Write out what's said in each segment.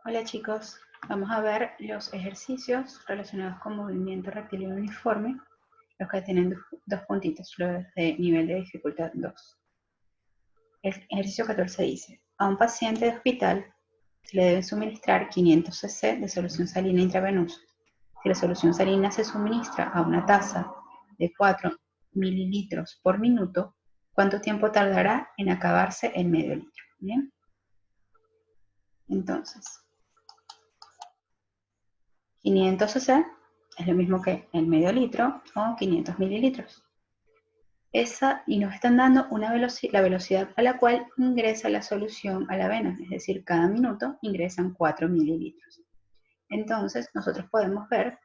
Hola chicos, vamos a ver los ejercicios relacionados con movimiento rectilíneo uniforme, los que tienen dos puntitos, los de nivel de dificultad 2. El ejercicio 14 dice, a un paciente de hospital se le debe suministrar 500 cc de solución salina intravenosa. Si la solución salina se suministra a una tasa de 4 mililitros por minuto, ¿cuánto tiempo tardará en acabarse el medio litro? Bien, entonces 500 cc es lo mismo que el medio litro o 500 mililitros. Y nos están dando la velocidad a la cual ingresa la solución a la vena, es decir, cada minuto ingresan 4 mililitros. Entonces, nosotros podemos ver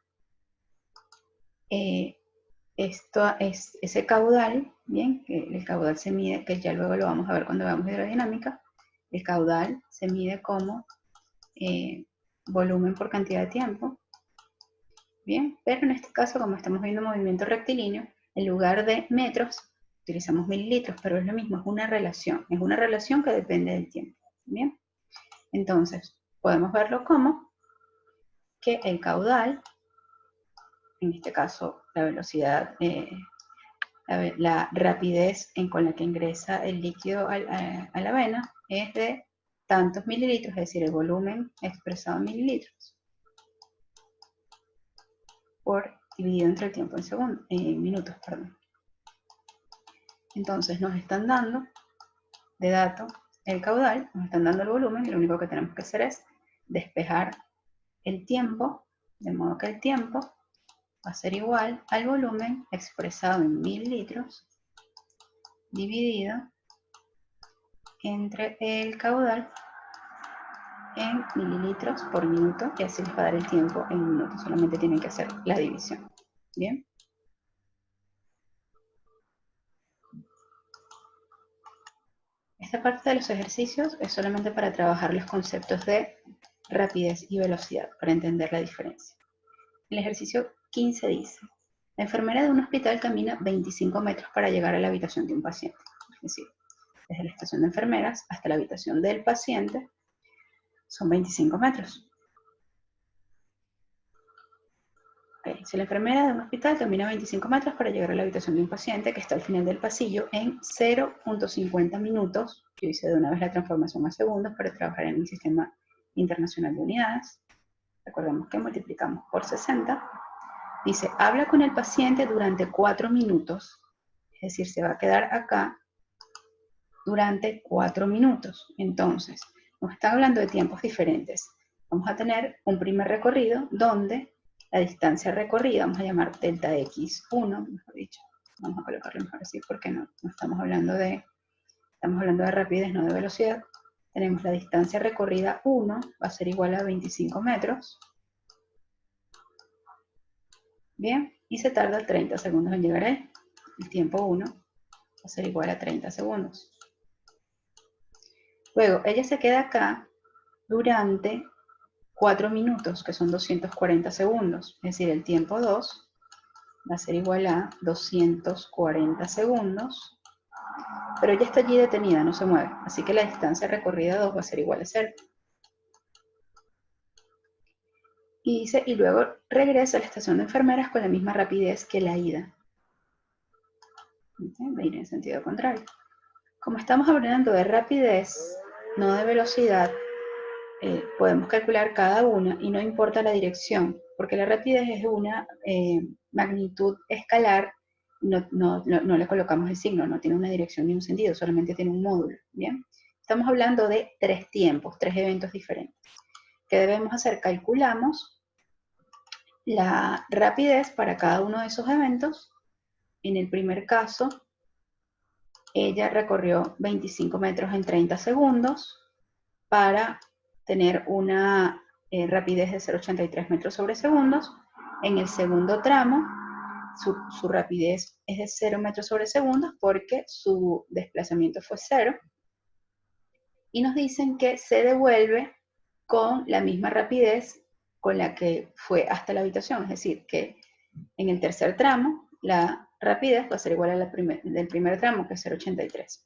esto es ese caudal, bien, que el caudal se mide, que ya luego lo vamos a ver cuando veamos hidrodinámica. El caudal se mide como volumen por cantidad de tiempo. Bien, pero en este caso, como estamos viendo movimiento rectilíneo, en lugar de metros, utilizamos mililitros, pero es lo mismo, es una relación que depende del tiempo. Bien, entonces, podemos verlo como que el caudal, en este caso la velocidad, la rapidez con la que ingresa el líquido a la vena, es de tantos mililitros, es decir, el volumen expresado en mililitros, dividido entre el tiempo en minutos, perdón. Entonces nos están dando de dato el caudal, nos están dando el volumen, y lo único que tenemos que hacer es despejar el tiempo, de modo que el tiempo va a ser igual al volumen expresado en mililitros dividido entre el caudal en mililitros por minuto, y así les va a dar el tiempo en minutos, solamente tienen que hacer la división. Bien. Esta parte de los ejercicios es solamente para trabajar los conceptos de rapidez y velocidad, para entender la diferencia. El ejercicio 15 dice, la enfermera de un hospital camina 25 metros para llegar a la habitación de un paciente. Es decir, desde la estación de enfermeras hasta la habitación del paciente son 25 metros. Si la enfermera de un hospital camina 25 metros para llegar a la habitación de un paciente que está al final del pasillo en 0.50 minutos, yo hice de una vez la transformación a segundos para trabajar en el sistema internacional de unidades, recordemos que multiplicamos por 60, dice, habla con el paciente durante 4 minutos, es decir, se va a quedar acá durante 4 minutos. Entonces, nos está hablando de tiempos diferentes. Vamos a tener un primer recorrido donde la distancia recorrida, vamos a llamar delta x1, mejor dicho, vamos a colocarlo mejor así porque no estamos hablando de rapidez, no de velocidad. Tenemos la distancia recorrida 1, va a ser igual a 25 metros. Bien, y se tarda 30 segundos en llegar ahí. El tiempo 1 va a ser igual a 30 segundos. Luego, ella se queda acá durante 4 minutos, que son 240 segundos. Es decir, el tiempo 2 va a ser igual a 240 segundos. Pero ella está allí detenida, no se mueve. Así que la distancia recorrida 2 va a ser igual a 0. Y dice, y luego regresa a la estación de enfermeras con la misma rapidez que la ida. Va a ir en sentido contrario. Como estamos hablando de rapidez, no de velocidad, podemos calcular cada una y no importa la dirección, porque la rapidez es una magnitud escalar, no le colocamos el signo, no tiene una dirección ni un sentido, solamente tiene un módulo. Bien, estamos hablando de 3 tiempos, 3 eventos diferentes. ¿Qué debemos hacer? Calculamos la rapidez para cada uno de esos eventos. En el primer caso, ella recorrió 25 metros en 30 segundos para tener una rapidez de 0,83 metros sobre segundos. En el segundo tramo, su rapidez es de 0 metros sobre segundos porque su desplazamiento fue 0. Y nos dicen que se devuelve con la misma rapidez con la que fue hasta la habitación. Es decir, que en el tercer tramo, la rapidez va a ser igual a la del primer tramo, que es 0,83.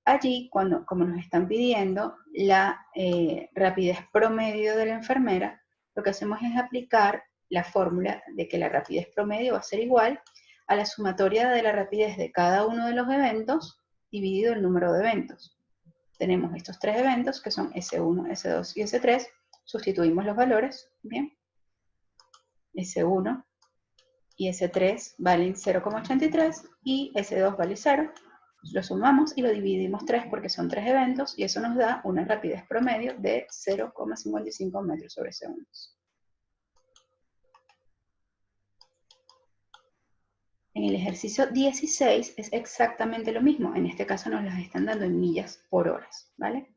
allí, como nos están pidiendo la rapidez promedio de la enfermera, lo que hacemos es aplicar la fórmula de que la rapidez promedio va a ser igual a la sumatoria de la rapidez de cada uno de los eventos dividido el número de eventos. Tenemos estos tres eventos que son S1, S2 y S3. Sustituimos los valores, ¿bien? S1 y S3 valen 0,83 y S2 vale 0. Lo sumamos y lo dividimos 3 porque son 3 eventos y eso nos da una rapidez promedio de 0,55 metros sobre segundos. En el ejercicio 16 es exactamente lo mismo. En este caso nos las están dando en millas por horas, ¿vale?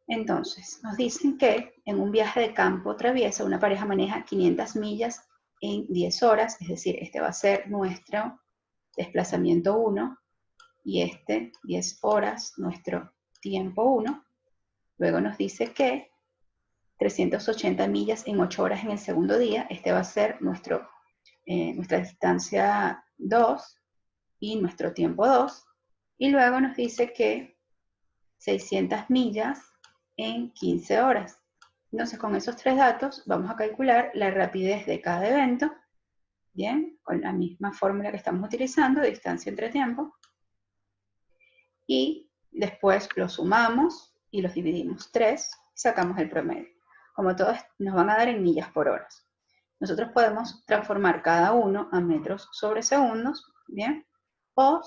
Entonces, nos dicen que en un viaje de campo traviesa una pareja maneja 500 millas en 10 horas, es decir, este va a ser nuestro desplazamiento 1 y este 10 horas nuestro tiempo 1. Luego nos dice que 380 millas en 8 horas en el segundo día, este va a ser nuestra distancia 2 y nuestro tiempo 2. Y luego nos dice que 600 millas en 15 horas. Entonces, con esos tres datos vamos a calcular la rapidez de cada evento, ¿bien? Con la misma fórmula que estamos utilizando, distancia entre tiempo. Y después los sumamos y los dividimos 3 y sacamos el promedio. Como todos nos van a dar en millas por hora. Nosotros podemos transformar cada uno a metros sobre segundos, ¿bien? O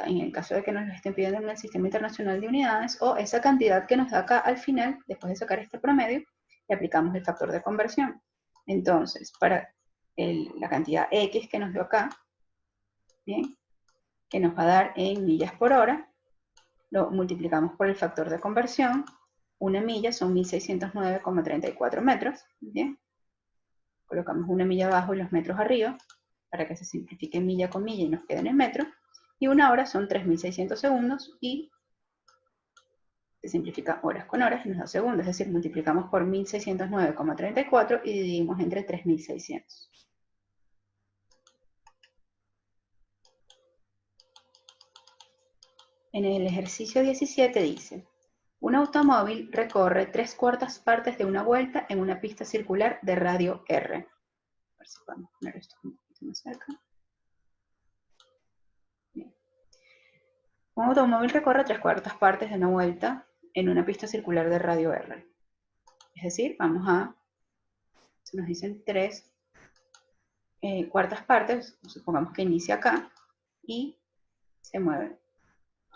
en el caso de que nos lo estén pidiendo en el Sistema Internacional de Unidades, o esa cantidad que nos da acá al final, después de sacar este promedio, le aplicamos el factor de conversión. Entonces, para la cantidad X que nos dio acá, ¿bien? Que nos va a dar en millas por hora, lo multiplicamos por el factor de conversión. Una milla son 1609,34 metros, ¿bien? Colocamos una milla abajo y los metros arriba, para que se simplifique milla con milla y nos queden en metro. Y una hora son 3.600 segundos y se simplifica horas con horas y nos da segundos, es decir, multiplicamos por 1609,34 y dividimos entre 3.600. En el ejercicio 17 dice, un automóvil recorre 3/4 partes de una vuelta en una pista circular de radio R. A ver si podemos poner esto un poquito más cerca. Bien. Un automóvil recorre 3/4 partes de una vuelta en una pista circular de radio R. Es decir, nos dicen 3/4 partes, supongamos que inicia acá y se mueve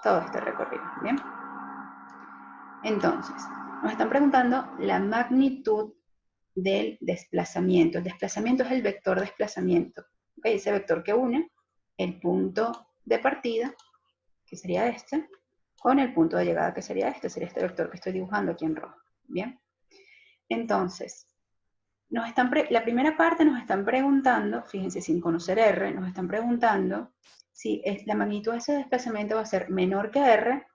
todo este recorrido, ¿bien? Entonces, nos están preguntando la magnitud del desplazamiento. El desplazamiento es el vector desplazamiento, ¿okay? Ese vector que une el punto de partida, que sería este, con el punto de llegada, que sería este vector que estoy dibujando aquí en rojo, ¿bien? Entonces, la primera parte nos están preguntando, fíjense, sin conocer R, nos están preguntando si la magnitud de ese desplazamiento va a ser menor que R,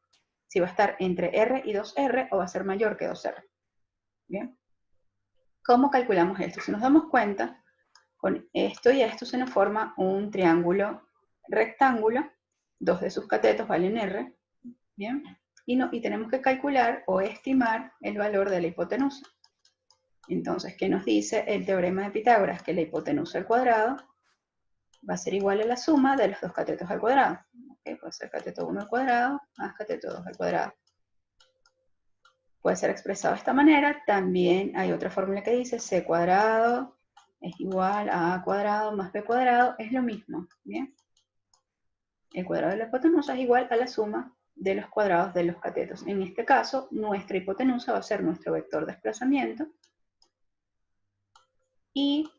si va a estar entre R y 2R o va a ser mayor que 2R. ¿Bien? ¿Cómo calculamos esto? Si nos damos cuenta, con esto y esto se nos forma un triángulo rectángulo, 2 de sus catetos valen R, ¿bien? Y tenemos que calcular o estimar el valor de la hipotenusa. Entonces, ¿qué nos dice el teorema de Pitágoras? Que la hipotenusa al cuadrado va a ser igual a la suma de los dos catetos al cuadrado. ¿Okay? Puede ser cateto 1 al cuadrado más cateto 2 al cuadrado. Puede ser expresado de esta manera. También hay otra fórmula que dice c cuadrado es igual a a cuadrado más b cuadrado. Es lo mismo, ¿bien? El cuadrado de la hipotenusa es igual a la suma de los cuadrados de los catetos. En este caso, nuestra hipotenusa va a ser nuestro vector de desplazamiento. Y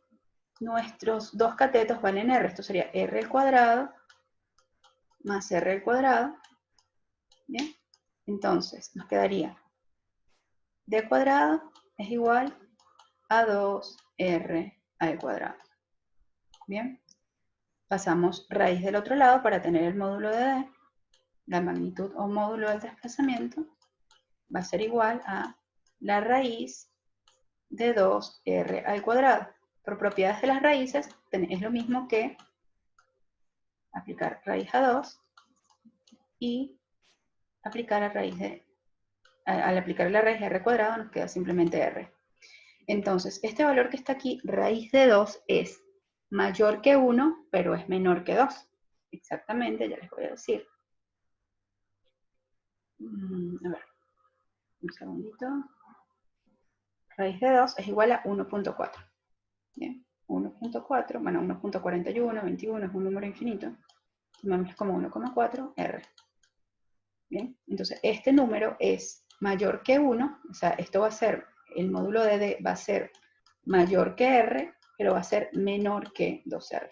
nuestros dos catetos valen R. Esto sería R al cuadrado más R al cuadrado. ¿Bien? Entonces, nos quedaría D cuadrado es igual a 2R al cuadrado. Bien. Pasamos raíz del otro lado para tener el módulo de D. La magnitud o módulo del desplazamiento va a ser igual a la raíz de 2R al cuadrado. Por propiedades de las raíces es lo mismo que aplicar raíz a 2 y aplicar al aplicar la raíz de r cuadrado nos queda simplemente r. Entonces, este valor que está aquí, raíz de 2, es mayor que 1, pero es menor que 2. Exactamente, ya les voy a decir. A ver, un segundito. Raíz de 2 es igual a 1.4. Bien, 1.4, bueno, 1.41, 21 es un número infinito. Tomamos como 1,4 R. Bien, entonces este número es mayor que 1, o sea, esto va a ser, el módulo de D va a ser mayor que R, pero va a ser menor que 2R.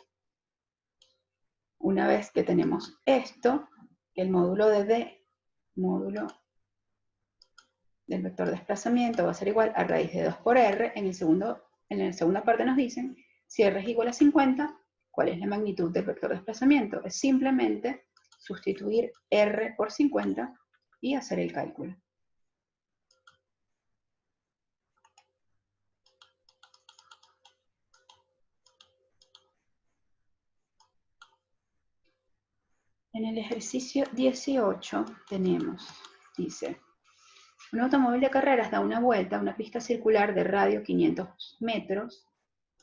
Una vez que tenemos esto, el módulo de D, módulo del vector de desplazamiento va a ser igual a raíz de 2 por R. En la segunda parte nos dicen, si R es igual a 50, ¿cuál es la magnitud del vector de desplazamiento? Es simplemente sustituir R por 50 y hacer el cálculo. En el ejercicio 18 tenemos, dice, un automóvil de carreras da una vuelta a una pista circular de radio 500 metros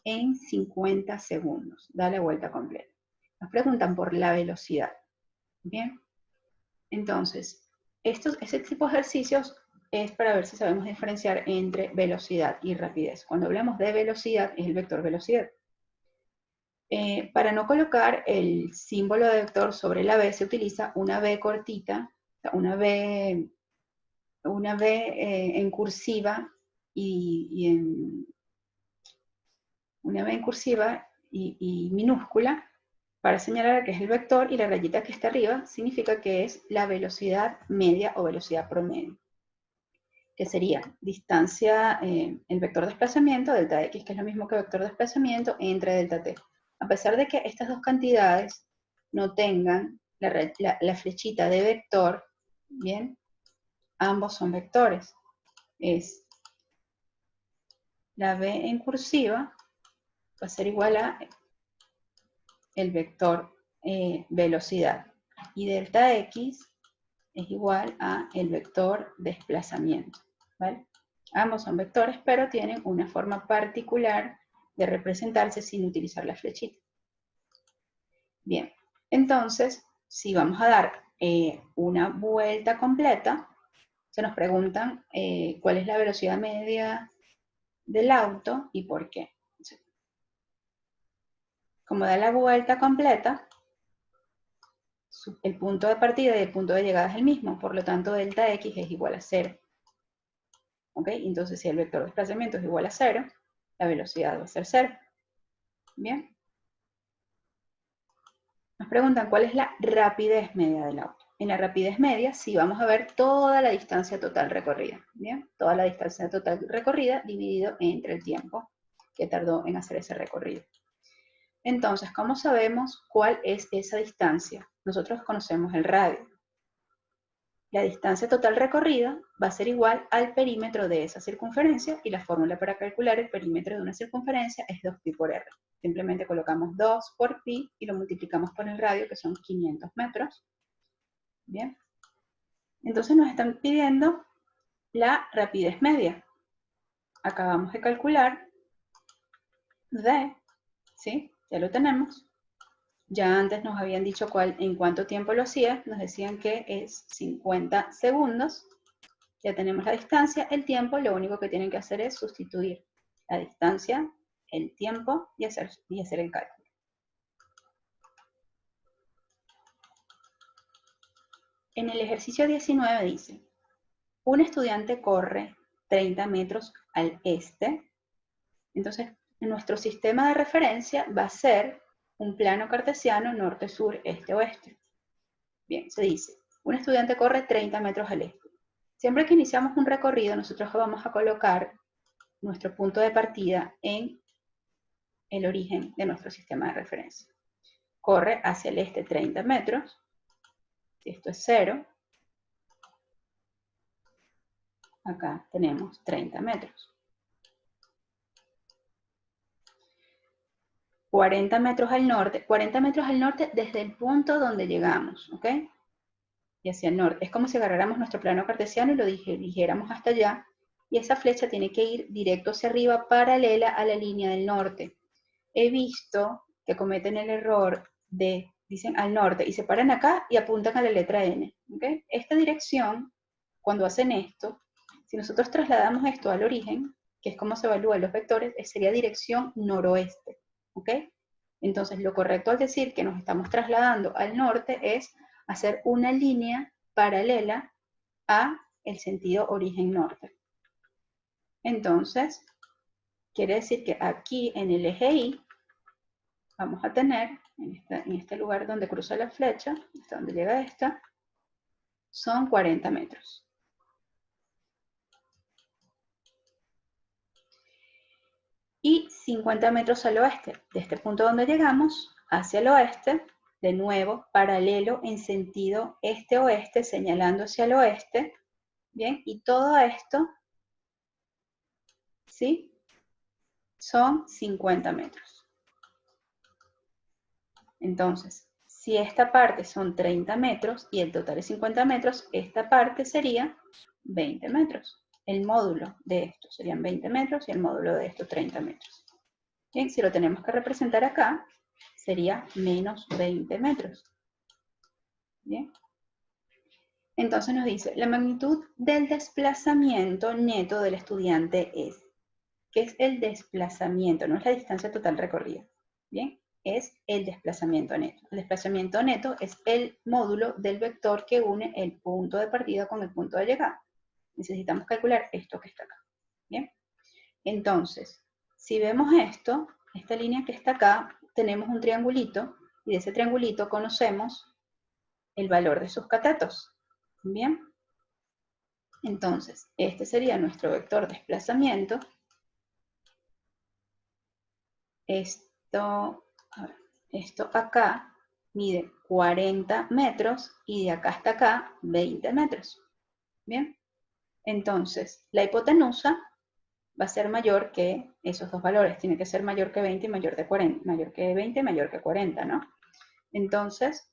en 50 segundos. Da la vuelta completa. Nos preguntan por la velocidad. Bien. Entonces, ese tipo de ejercicios es para ver si sabemos diferenciar entre velocidad y rapidez. Cuando hablamos de velocidad, es el vector velocidad. Para no colocar el símbolo de vector sobre la B, se utiliza una B cortita, una B en cursiva una B en cursiva y minúscula para señalar que es el vector, y la rayita que está arriba significa que es la velocidad media o velocidad promedio, que sería distancia, el vector de desplazamiento, delta x, que es lo mismo que vector de desplazamiento, entre delta t. A pesar de que estas dos cantidades no tengan la flechita de vector, bien, ambos son vectores. Es la b en cursiva va a ser igual a el vector velocidad, y delta x es igual a el vector desplazamiento, ¿vale? Ambos son vectores, pero tienen una forma particular de representarse sin utilizar la flechita. Bien, entonces, si vamos a dar una vuelta completa, se nos preguntan cuál es la velocidad media del auto y por qué. Como da la vuelta completa, el punto de partida y el punto de llegada es el mismo, por lo tanto delta x es igual a 0. ¿Ok? Entonces si el vector de desplazamiento es igual a 0, la velocidad va a ser 0. ¿Bien? Nos preguntan cuál es la rapidez media del auto. En la rapidez media sí vamos a ver toda la distancia total recorrida. ¿Bien? Toda la distancia total recorrida dividido entre el tiempo que tardó en hacer ese recorrido. Entonces, ¿cómo sabemos cuál es esa distancia? Nosotros conocemos el radio. La distancia total recorrida va a ser igual al perímetro de esa circunferencia, y la fórmula para calcular el perímetro de una circunferencia es 2pi por r. Simplemente colocamos 2 por pi y lo multiplicamos por el radio, que son 500 metros. Bien. Entonces nos están pidiendo la rapidez media. Acabamos de calcular d, ¿sí? Ya lo tenemos. Ya antes nos habían dicho en cuánto tiempo lo hacía. Nos decían que es 50 segundos. Ya tenemos la distancia, el tiempo, lo único que tienen que hacer es sustituir la distancia, el tiempo y hacer el cálculo. En el ejercicio 19 dice, un estudiante corre 30 metros al este. Entonces, nuestro sistema de referencia va a ser un plano cartesiano norte-sur, este-oeste. Bien, se dice, un estudiante corre 30 metros al este. Siempre que iniciamos un recorrido, nosotros vamos a colocar nuestro punto de partida en el origen de nuestro sistema de referencia. Corre hacia el este 30 metros. Si esto es 0, acá tenemos 30 metros. 40 metros al norte desde el punto donde llegamos, ¿ok? y hacia el norte. Es como si agarráramos nuestro plano cartesiano y lo dirigiéramos hasta allá, y esa flecha tiene que ir directo hacia arriba, paralela a la línea del norte. He visto que cometen el error de, dicen al norte, y se paran acá y apuntan a la letra N. ¿Okay? Esta dirección, cuando hacen esto, si nosotros trasladamos esto al origen, que es como se evalúan los vectores, sería dirección noroeste. ¿Ok? Entonces, lo correcto al decir que nos estamos trasladando al norte es hacer una línea paralela a el sentido origen norte. Entonces, quiere decir que aquí en el eje Y vamos a tener, en este lugar donde cruza la flecha, hasta donde llega esta, son 40 metros. Y 50 metros al oeste. De este punto donde llegamos, hacia el oeste, de nuevo, paralelo en sentido este-oeste, señalando hacia el oeste. Bien, y todo esto, ¿sí? Son 50 metros. Entonces, si esta parte son 30 metros y el total es 50 metros, esta parte sería 20 metros. El módulo de esto serían 20 metros y el módulo de esto 30 metros. Bien, si lo tenemos que representar acá, sería menos 20 metros. Bien. Entonces nos dice, la magnitud del desplazamiento neto del estudiante es. ¿Qué es el desplazamiento? No es la distancia total recorrida. Bien, es el desplazamiento neto. El desplazamiento neto es el módulo del vector que une el punto de partida con el punto de llegada. Necesitamos calcular esto que está acá. Bien, entonces, si vemos esto, esta línea que está acá, tenemos un triangulito, y de ese triangulito conocemos el valor de sus catetos. Bien, entonces, este sería nuestro vector desplazamiento. Esto acá mide 40 metros y de acá hasta acá 20 metros. Bien, entonces la hipotenusa va a ser mayor que esos dos valores. Tiene que ser mayor que 20 y mayor de 40. Mayor que 20 y mayor que 40, ¿no? Entonces,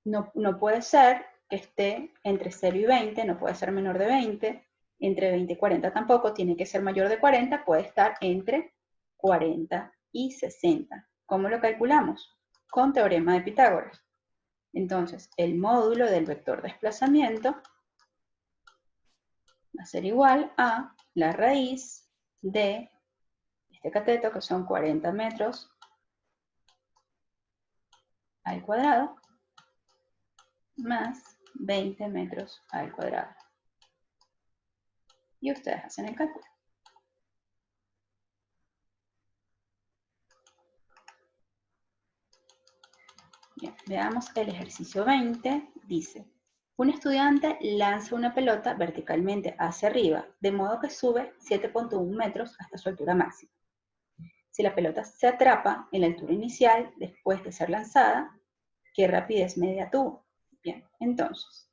no puede ser que esté entre 0 y 20, no puede ser menor de 20, entre 20 y 40 tampoco, tiene que ser mayor de 40, puede estar entre 40 y 60. ¿Cómo lo calculamos? Con teorema de Pitágoras. Entonces, el módulo del vector desplazamiento va a ser igual a la raíz de este cateto, que son 40 metros al cuadrado, más 20 metros al cuadrado. Y ustedes hacen el cálculo. Bien, veamos el ejercicio 20. Dice, un estudiante lanza una pelota verticalmente hacia arriba, de modo que sube 7.1 metros hasta su altura máxima. Si la pelota se atrapa en la altura inicial después de ser lanzada, ¿qué rapidez media tuvo? Bien, entonces,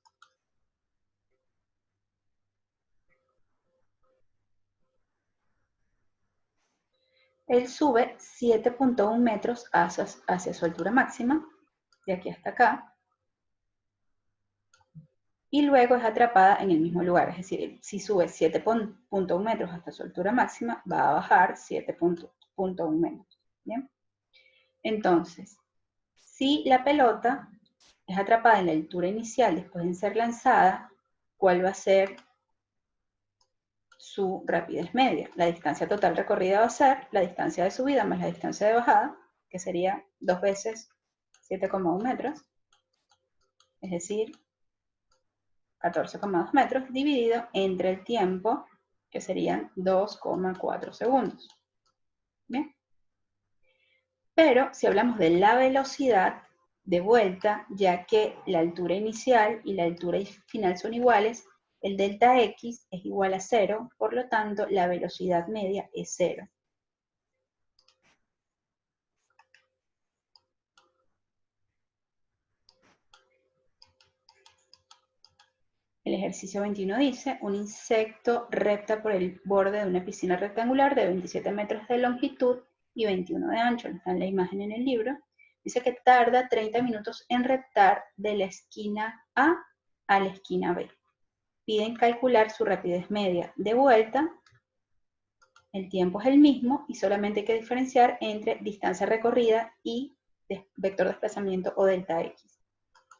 él sube 7.1 metros hacia su altura máxima, de aquí hasta acá, y luego es atrapada en el mismo lugar. Es decir, si sube 7.1 metros hasta su altura máxima, va a bajar 7.1 metros. ¿Bien? Entonces, si la pelota es atrapada en la altura inicial después de ser lanzada, ¿cuál va a ser su rapidez media? La distancia total recorrida va a ser la distancia de subida más la distancia de bajada, que sería 2 veces 7,1 metros, es decir, 14,2 metros, dividido entre el tiempo, que serían 2,4 segundos. ¿Bien? Pero si hablamos de la velocidad de vuelta, ya que la altura inicial y la altura final son iguales, el delta x es igual a 0, por lo tanto la velocidad media es 0. El ejercicio 21 dice, un insecto repta por el borde de una piscina rectangular de 27 metros de longitud y 21 de ancho. Está en la imagen en el libro. Dice que tarda 30 minutos en rectar de la esquina A a la esquina B. Piden calcular su rapidez media de vuelta. El tiempo es el mismo y solamente hay que diferenciar entre distancia recorrida y vector de desplazamiento o delta X.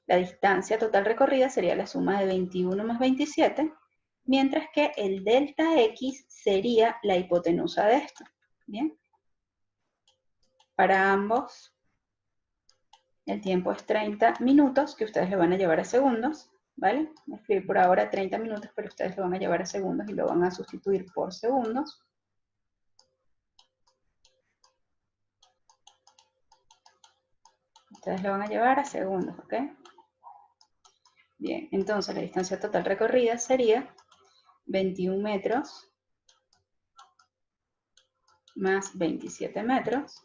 La distancia total recorrida sería la suma de 21 más 27, mientras que el delta X sería la hipotenusa de esto. ¿Bien? Para ambos, el tiempo es 30 minutos, que ustedes lo van a llevar a segundos, ¿vale? Voy a escribir por ahora 30 minutos, pero ustedes lo van a llevar a segundos y lo van a sustituir por segundos. Ustedes lo van a llevar a segundos, ¿ok? Bien, entonces la distancia total recorrida sería 21 metros más 27 metros,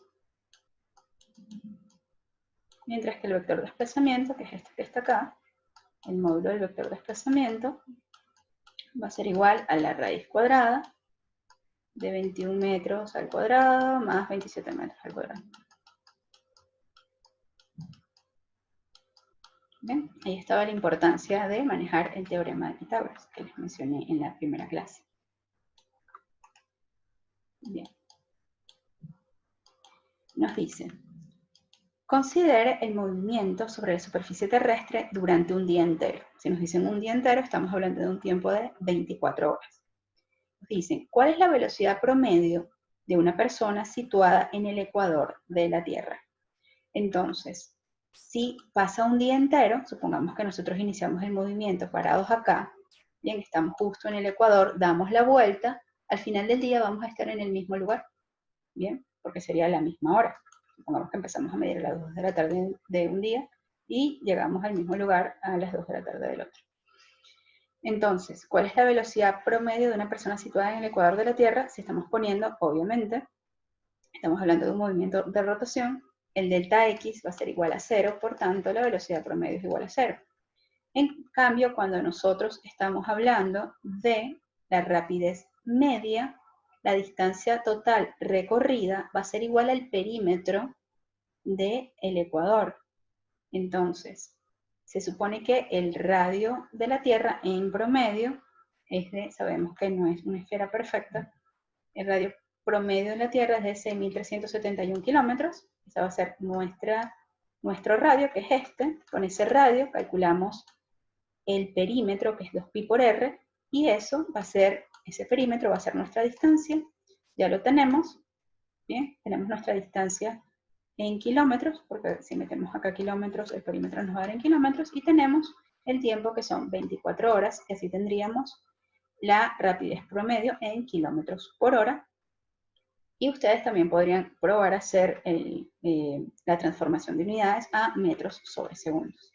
mientras que el vector de desplazamiento, que es este que está acá, el módulo del vector de desplazamiento, va a ser igual a la raíz cuadrada de 21 metros al cuadrado más 27 metros al cuadrado. Bien, ahí estaba la importancia de manejar el teorema de Pitágoras, que les mencioné en la primera clase. Bien. Nos dice, considere el movimiento sobre la superficie terrestre durante un día entero. Si nos dicen un día entero, estamos hablando de un tiempo de 24 horas. Nos dicen, ¿cuál es la velocidad promedio de una persona situada en el ecuador de la Tierra? Entonces, si pasa un día entero, supongamos que nosotros iniciamos el movimiento parados acá, bien, estamos justo en el ecuador, damos la vuelta, al final del día vamos a estar en el mismo lugar, bien, porque sería la misma hora. Supongamos que empezamos a medir a las 2 de la tarde de un día y llegamos al mismo lugar a las 2 de la tarde del otro. Entonces, ¿cuál es la velocidad promedio de una persona situada en el ecuador de la Tierra? Si estamos poniendo, obviamente, estamos hablando de un movimiento de rotación, el delta X va a ser igual a 0, por tanto, la velocidad promedio es igual a 0. En cambio, cuando nosotros estamos hablando de la rapidez media, la distancia total recorrida va a ser igual al perímetro del ecuador. Entonces, se supone que el radio de la Tierra en promedio es de, sabemos que no es una esfera perfecta, el radio promedio de la Tierra es de 6.371 kilómetros. Esa va a ser nuestro radio, que es este. Con ese radio calculamos el perímetro, que es 2pi por r, y eso va a ser, ese perímetro va a ser nuestra distancia. Ya lo tenemos, ¿bien? Tenemos nuestra distancia en kilómetros, porque si metemos acá kilómetros, el perímetro nos va a dar en kilómetros, y tenemos el tiempo, que son 24 horas, y así tendríamos la rapidez promedio en kilómetros por hora. Y ustedes también podrían probar a hacer la transformación de unidades a metros sobre segundos.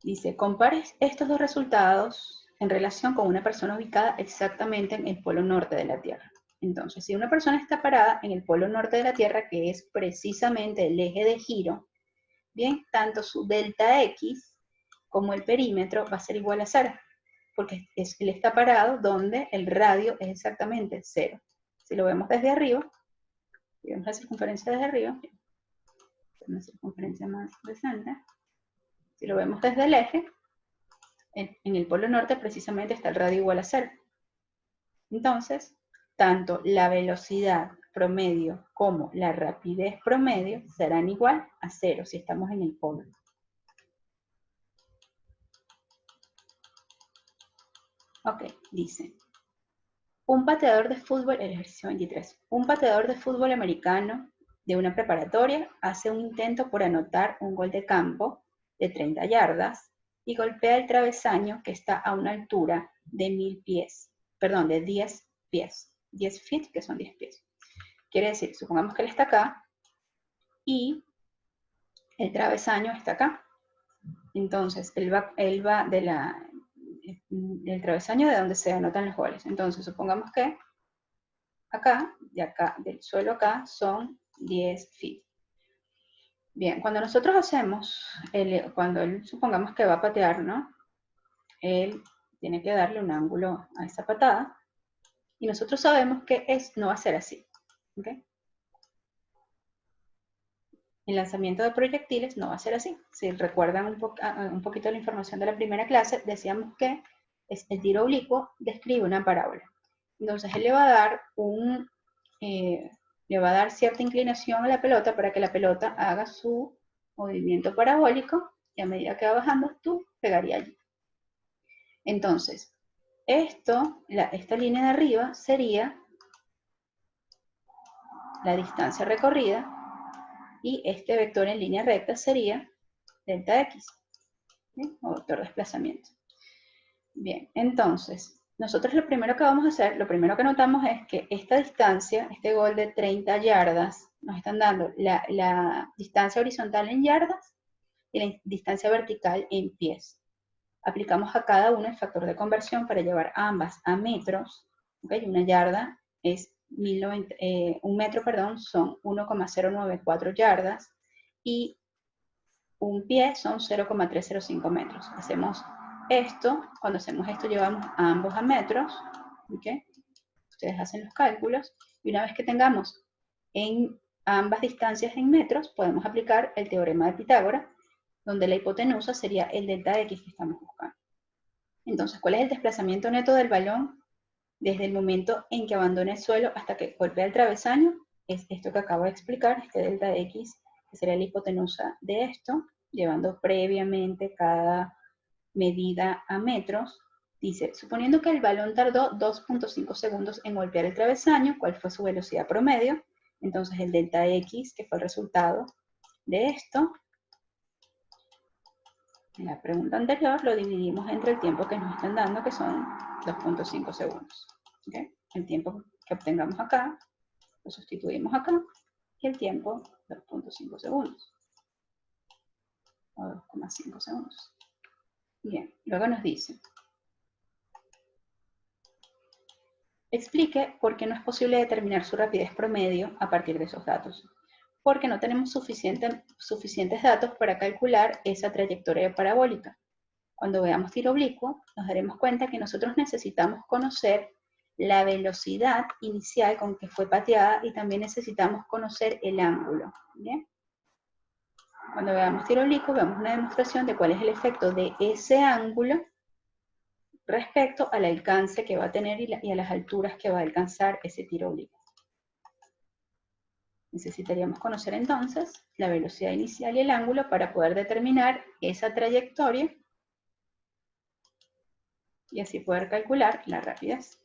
Dice, compare estos dos resultados en relación con una persona ubicada exactamente en el polo norte de la Tierra. Entonces, si una persona está parada en el polo norte de la Tierra, que es precisamente el eje de giro, bien, tanto su delta X como el perímetro va a ser igual a 0, porque él está parado donde el radio es exactamente 0. Si lo vemos desde arriba, si vemos la circunferencia desde arriba, una circunferencia más decente, si lo vemos desde el eje, en el polo norte precisamente está el radio igual a 0. Entonces, tanto la velocidad promedio como la rapidez promedio serán igual a 0 si estamos en el polo. Ok, dice, un pateador de fútbol, el ejercicio 23, un pateador de fútbol americano de una preparatoria hace un intento por anotar un gol de campo de 30 yardas y golpea el travesaño que está a una altura de 1000 pies, perdón, de 10 pies, 10 feet, que son 10 pies. Quiere decir, supongamos que él está acá y el travesaño está acá. Entonces, él va del travesaño de donde se anotan los goles. Entonces, supongamos que acá, de acá, del suelo acá, son 10 feet. Bien, cuando nosotros hacemos, cuando él supongamos que va a patear, ¿no? Él tiene que darle un ángulo a esa patada, y nosotros sabemos que no va a ser así, ¿ok? En lanzamiento de proyectiles no va a ser así. Si recuerdan un poquito la información de la primera clase, decíamos que el tiro oblicuo describe una parábola. Entonces él le va a dar le va a dar cierta inclinación a la pelota para que la pelota haga su movimiento parabólico y a medida que va bajando, tú pegarías allí. Entonces, esta línea de arriba sería la distancia recorrida y este vector en línea recta sería delta x, ¿sí? O vector de desplazamiento. Bien, entonces, nosotros lo primero que vamos a hacer, lo primero que notamos es que esta distancia, este gol de 30 yardas, nos están dando la distancia horizontal en yardas y la distancia vertical en pies. Aplicamos a cada una el factor de conversión para llevar ambas a metros. ¿Okay? Una yarda es un metro, perdón, son 1,094 yardas y un pie son 0,305 metros. Hacemos esto, cuando hacemos esto llevamos a ambos a metros. ¿Okay? Ustedes hacen los cálculos y una vez que tengamos en ambas distancias en metros, podemos aplicar el teorema de Pitágoras, donde la hipotenusa sería el delta X que estamos buscando. Entonces, ¿cuál es el desplazamiento neto del balón desde el momento en que abandona el suelo hasta que golpea el travesaño? Es esto que acabo de explicar, este delta X, que sería la hipotenusa de esto, llevando previamente cada medida a metros. Dice, suponiendo que el balón tardó 2.5 segundos en golpear el travesaño, ¿cuál fue su velocidad promedio? Entonces el delta X, que fue el resultado de esto, en la pregunta anterior lo dividimos entre el tiempo que nos están dando, que son 2.5 segundos. ¿Okay? El tiempo que obtengamos acá, lo sustituimos acá, y el tiempo 2.5 segundos. O 2,5 segundos. Bien, luego nos dice, explique por qué no es posible determinar su rapidez promedio a partir de esos datos. Porque no tenemos suficientes datos para calcular esa trayectoria parabólica. Cuando veamos tiro oblicuo, nos daremos cuenta que nosotros necesitamos conocer la velocidad inicial con que fue pateada y también necesitamos conocer el ángulo. ¿Bien? Cuando veamos tiro oblicuo, vemos una demostración de cuál es el efecto de ese ángulo respecto al alcance que va a tener y a las alturas que va a alcanzar ese tiro oblicuo. Necesitaríamos conocer entonces la velocidad inicial y el ángulo para poder determinar esa trayectoria y así poder calcular la rapidez.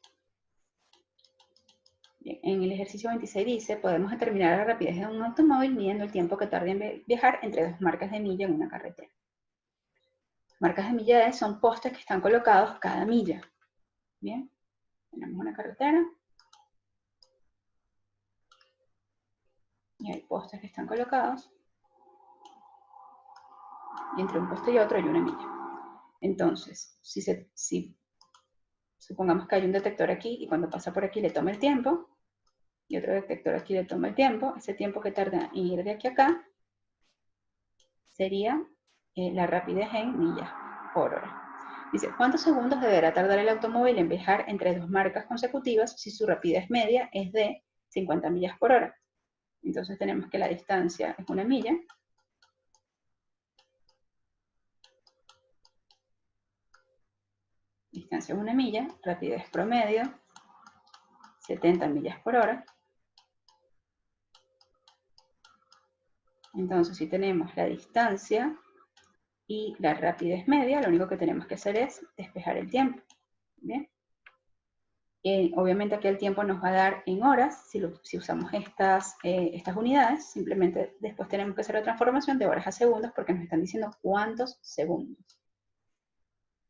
Bien, en el ejercicio 26 dice, podemos determinar la rapidez de un automóvil midiendo el tiempo que tarda en viajar entre dos marcas de milla en una carretera. Marcas de milla son postes que están colocados cada milla. Bien, tenemos una carretera y hay postes que están colocados y entre un poste y otro hay una milla. Entonces, si supongamos que hay un detector aquí y cuando pasa por aquí le toma el tiempo, y otro detector aquí le toma el tiempo, ese tiempo que tarda en ir de aquí a acá sería la rapidez en millas por hora. Dice, ¿cuántos segundos deberá tardar el automóvil en viajar entre dos marcas consecutivas si su rapidez media es de 50 millas por hora? Entonces tenemos que la distancia es una milla. Distancia es una milla, rapidez promedio, 70 millas por hora. Entonces, si tenemos la distancia y la rapidez media, lo único que tenemos que hacer es despejar el tiempo. ¿Bien? Obviamente aquí el tiempo nos va a dar en horas, si usamos estas unidades, simplemente después tenemos que hacer la transformación de horas a segundos porque nos están diciendo cuántos segundos.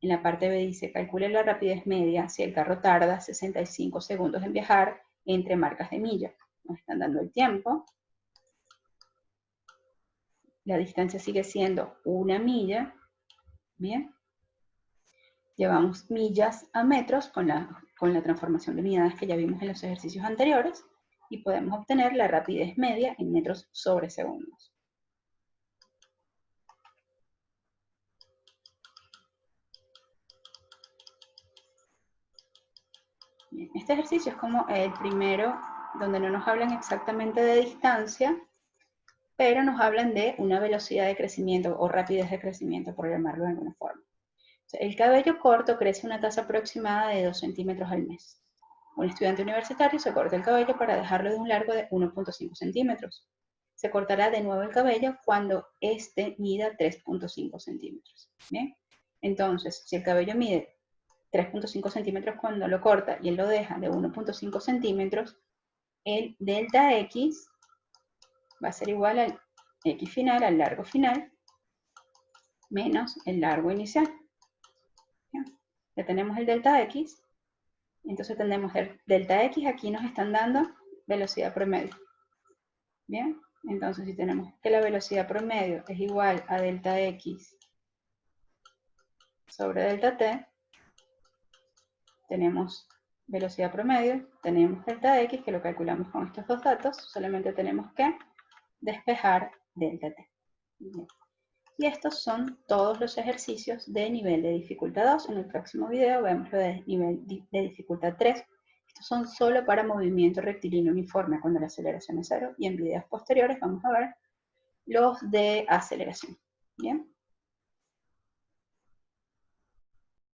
En la parte B dice, calcule la rapidez media si el carro tarda 65 segundos en viajar entre marcas de milla. Nos están dando el tiempo. La distancia sigue siendo una milla. Bien. Llevamos millas a metros con la transformación de unidades que ya vimos en los ejercicios anteriores y podemos obtener la rapidez media en metros sobre segundos. Bien, este ejercicio es como el primero donde no nos hablan exactamente de distancia, pero nos hablan de una velocidad de crecimiento o rapidez de crecimiento, por llamarlo de alguna forma. O sea, el cabello corto crece a una tasa aproximada de 2 centímetros al mes. Un estudiante universitario se corta el cabello para dejarlo de un largo de 1,5 centímetros. Se cortará de nuevo el cabello cuando éste mida 3,5 centímetros. ¿Bien? Entonces, si el cabello mide 3,5 centímetros cuando lo corta y él lo deja de 1,5 centímetros, el delta X va a ser igual al X final, al largo final, menos el largo inicial. ¿Bien? Ya tenemos el delta X, entonces tenemos el delta X, aquí nos están dando velocidad promedio. Bien, entonces si tenemos que la velocidad promedio es igual a delta X sobre delta T, tenemos velocidad promedio, tenemos delta X, que lo calculamos con estos dos datos, solamente tenemos que despejar delta T. Bien. Y estos son todos los ejercicios de nivel de dificultad 2. En el próximo video vemos lo de nivel de dificultad 3. Estos son solo para movimiento rectilíneo uniforme cuando la aceleración es 0. Y en videos posteriores vamos a ver los de aceleración. Bien.